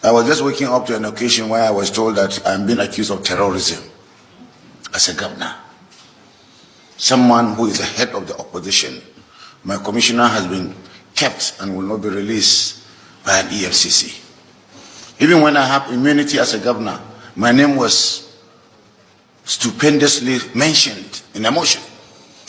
I was just waking up to an occasion where I was told that I'm being accused of terrorism as a governor. Someone who is the head of the opposition. My commissioner has been kept and will not be released by an EFCC. Even when I have immunity as a governor, my name was stupendously mentioned in a motion.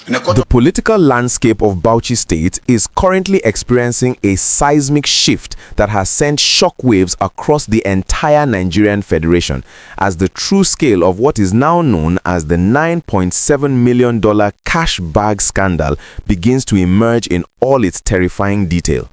The political landscape of Bauchi State is currently experiencing a seismic shift that has sent shockwaves across the entire Nigerian Federation as the true scale of what is now known as the $9.7 million cash bag scandal begins to emerge in all its terrifying detail.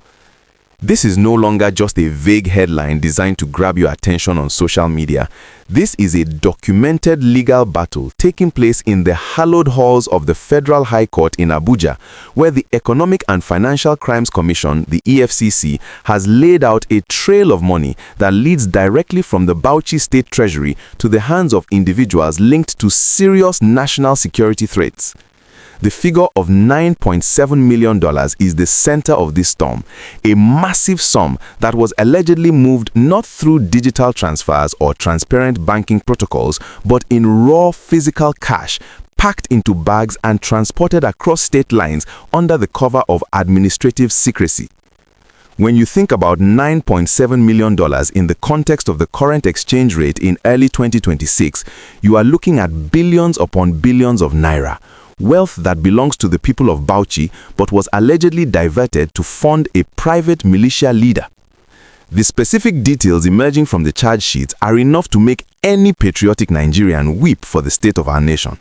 This is no longer just a vague headline designed to grab your attention on social media. This is a documented legal battle taking place in the hallowed halls of the Federal High Court in Abuja, where the Economic and Financial Crimes Commission, the EFCC, has laid out a trail of money that leads directly from the Bauchi State Treasury to the hands of individuals linked to serious national security threats. The figure of $9.7 million is the center of this storm, a massive sum that was allegedly moved not through digital transfers or transparent banking protocols, but in raw physical cash, packed into bags and transported across state lines under the cover of administrative secrecy. When you think about $9.7 million in the context of the current exchange rate in early 2026, you are looking at billions upon billions of naira. Wealth that belongs to the people of Bauchi but was allegedly diverted to fund a private militia leader. The specific details emerging from the charge sheets are enough to make any patriotic Nigerian weep for the state of our nation.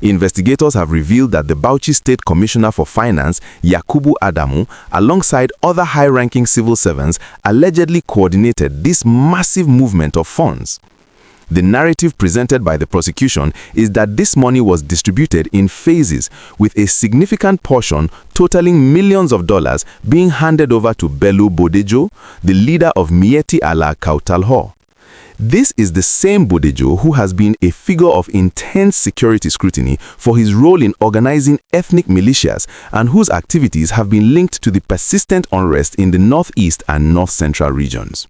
Investigators have revealed that the Bauchi State Commissioner for Finance, Yakubu Adamu, alongside other high-ranking civil servants, allegedly coordinated this massive movement of funds. The narrative presented by the prosecution is that this money was distributed in phases, with a significant portion totaling millions of dollars being handed over to Bello Bodejo, the leader of Miyetti Allah Kautalho. This is the same Bodejo who has been a figure of intense security scrutiny for his role in organizing ethnic militias and whose activities have been linked to the persistent unrest in the northeast and north-central regions.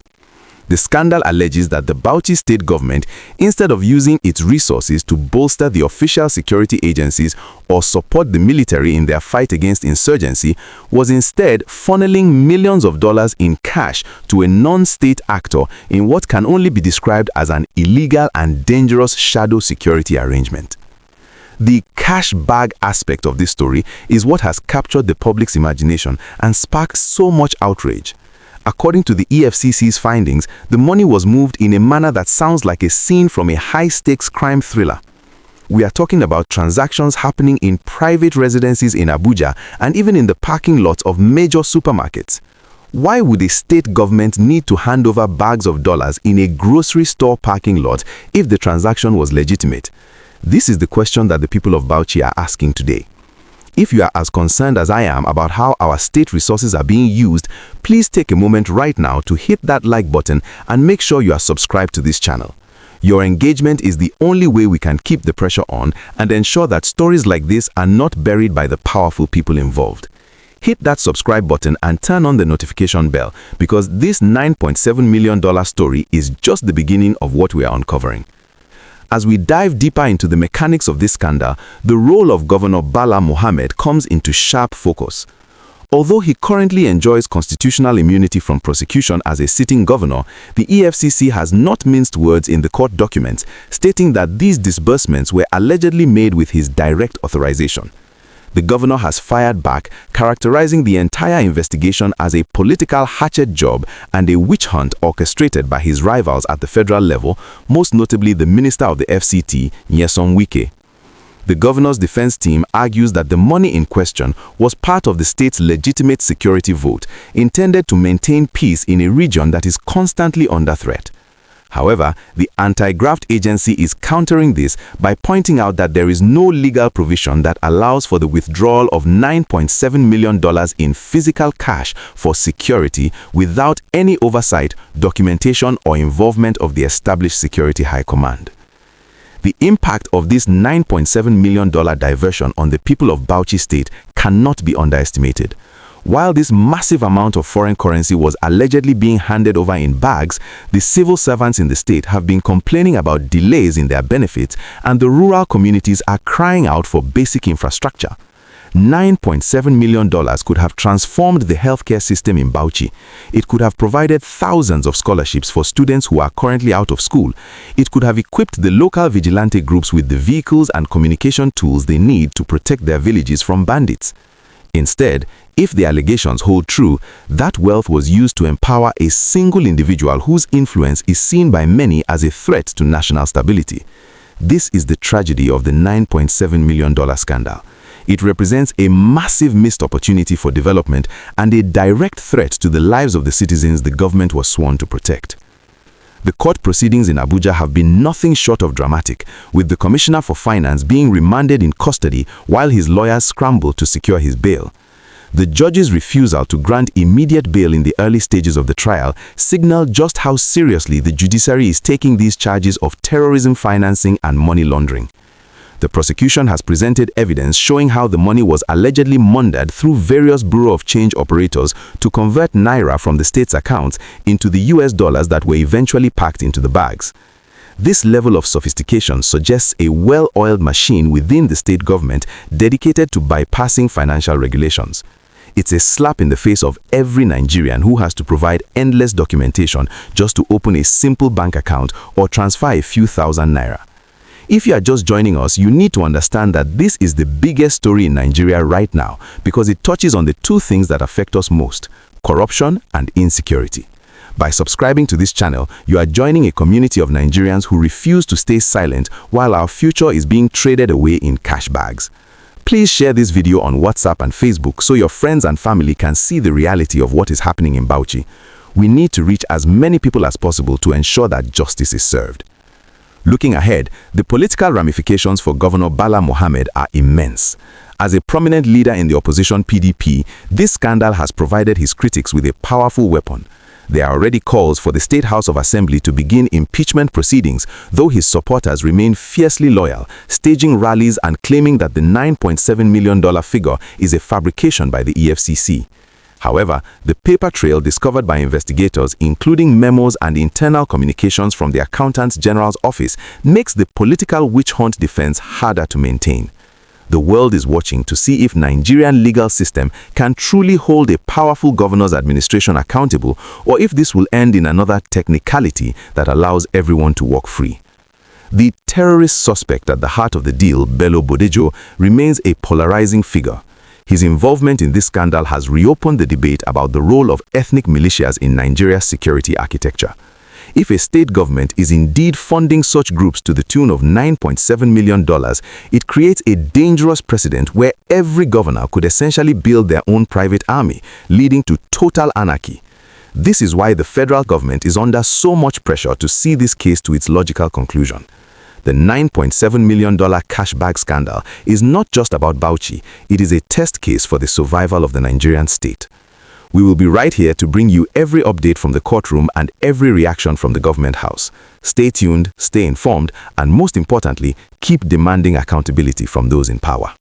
The scandal alleges that the Bauchi state government, instead of using its resources to bolster the official security agencies or support the military in their fight against insurgency, was instead funneling millions of dollars in cash to a non-state actor in what can only be described as an illegal and dangerous shadow security arrangement. The cash bag aspect of this story is what has captured the public's imagination and sparked so much outrage. According to the EFCC's findings, the money was moved in a manner that sounds like a scene from a high-stakes crime thriller. We are talking about transactions happening in private residences in Abuja and even in the parking lots of major supermarkets. Why would a state government need to hand over bags of dollars in a grocery store parking lot if the transaction was legitimate? This is the question that the people of Bauchi are asking today. If you are as concerned as I am about how our state resources are being used, please take a moment right now to hit that like button and make sure you are subscribed to this channel. Your engagement is the only way we can keep the pressure on and ensure that stories like this are not buried by the powerful people involved. Hit that subscribe button and turn on the notification bell because this $9.7 million story is just the beginning of what we are uncovering. As we dive deeper into the mechanics of this scandal, the role of Governor Bala Mohammed comes into sharp focus. Although he currently enjoys constitutional immunity from prosecution as a sitting governor, the EFCC has not minced words in the court documents, stating that these disbursements were allegedly made with his direct authorization. The governor has fired back, characterizing the entire investigation as a political hatchet job and a witch hunt orchestrated by his rivals at the federal level, most notably the Minister of the FCT, Nyesom Wike. The governor's defense team argues that the money in question was part of the state's legitimate security vote, intended to maintain peace in a region that is constantly under threat. However, the anti-graft agency is countering this by pointing out that there is no legal provision that allows for the withdrawal of $9.7 million in physical cash for security without any oversight, documentation, or involvement of the established Security High Command. The impact of this $9.7 million diversion on the people of Bauchi State cannot be underestimated. While this massive amount of foreign currency was allegedly being handed over in bags, the civil servants in the state have been complaining about delays in their benefits, and the rural communities are crying out for basic infrastructure. $9.7 million could have transformed the healthcare system in Bauchi. It could have provided thousands of scholarships for students who are currently out of school. It could have equipped the local vigilante groups with the vehicles and communication tools they need to protect their villages from bandits. Instead, if the allegations hold true, that wealth was used to empower a single individual whose influence is seen by many as a threat to national stability. This is the tragedy of the $9.7 million scandal. It represents a massive missed opportunity for development and a direct threat to the lives of the citizens the government was sworn to protect. The court proceedings in Abuja have been nothing short of dramatic, with the Commissioner for Finance being remanded in custody while his lawyers scramble to secure his bail. The judge's refusal to grant immediate bail in the early stages of the trial signaled just how seriously the judiciary is taking these charges of terrorism financing and money laundering. The prosecution has presented evidence showing how the money was allegedly laundered through various Bureau of Change operators to convert naira from the state's accounts into the US dollars that were eventually packed into the bags. This level of sophistication suggests a well-oiled machine within the state government dedicated to bypassing financial regulations. It's a slap in the face of every Nigerian who has to provide endless documentation just to open a simple bank account or transfer a few thousand naira. If you are just joining us, you need to understand that this is the biggest story in Nigeria right now because it touches on the two things that affect us most: corruption and insecurity. By subscribing to this channel, you are joining a community of Nigerians who refuse to stay silent while our future is being traded away in cash bags. Please share this video on WhatsApp and Facebook so your friends and family can see the reality of what is happening in Bauchi. We need to reach as many people as possible to ensure that justice is served. Looking ahead, the political ramifications for Governor Bala Mohammed are immense. As a prominent leader in the opposition PDP, this scandal has provided his critics with a powerful weapon. There are already calls for the State House of Assembly to begin impeachment proceedings, though his supporters remain fiercely loyal, staging rallies and claiming that the $9.7 million figure is a fabrication by the EFCC. However, the paper trail discovered by investigators, including memos and internal communications from the Accountant General's office, makes the political witch hunt defense harder to maintain. The world is watching to see if Nigerian legal system can truly hold a powerful governor's administration accountable, or if this will end in another technicality that allows everyone to walk free. The terrorist suspect at the heart of the deal, Bello Bodejo, remains a polarizing figure. His involvement in this scandal has reopened the debate about the role of ethnic militias in Nigeria's security architecture. If a state government is indeed funding such groups to the tune of $9.7 million, it creates a dangerous precedent where every governor could essentially build their own private army, leading to total anarchy. This is why the federal government is under so much pressure to see this case to its logical conclusion. The $9.7 million cash bag scandal is not just about Bauchi, it is a test case for the survival of the Nigerian state. We will be right here to bring you every update from the courtroom and every reaction from the government house. Stay tuned, stay informed, and most importantly, keep demanding accountability from those in power.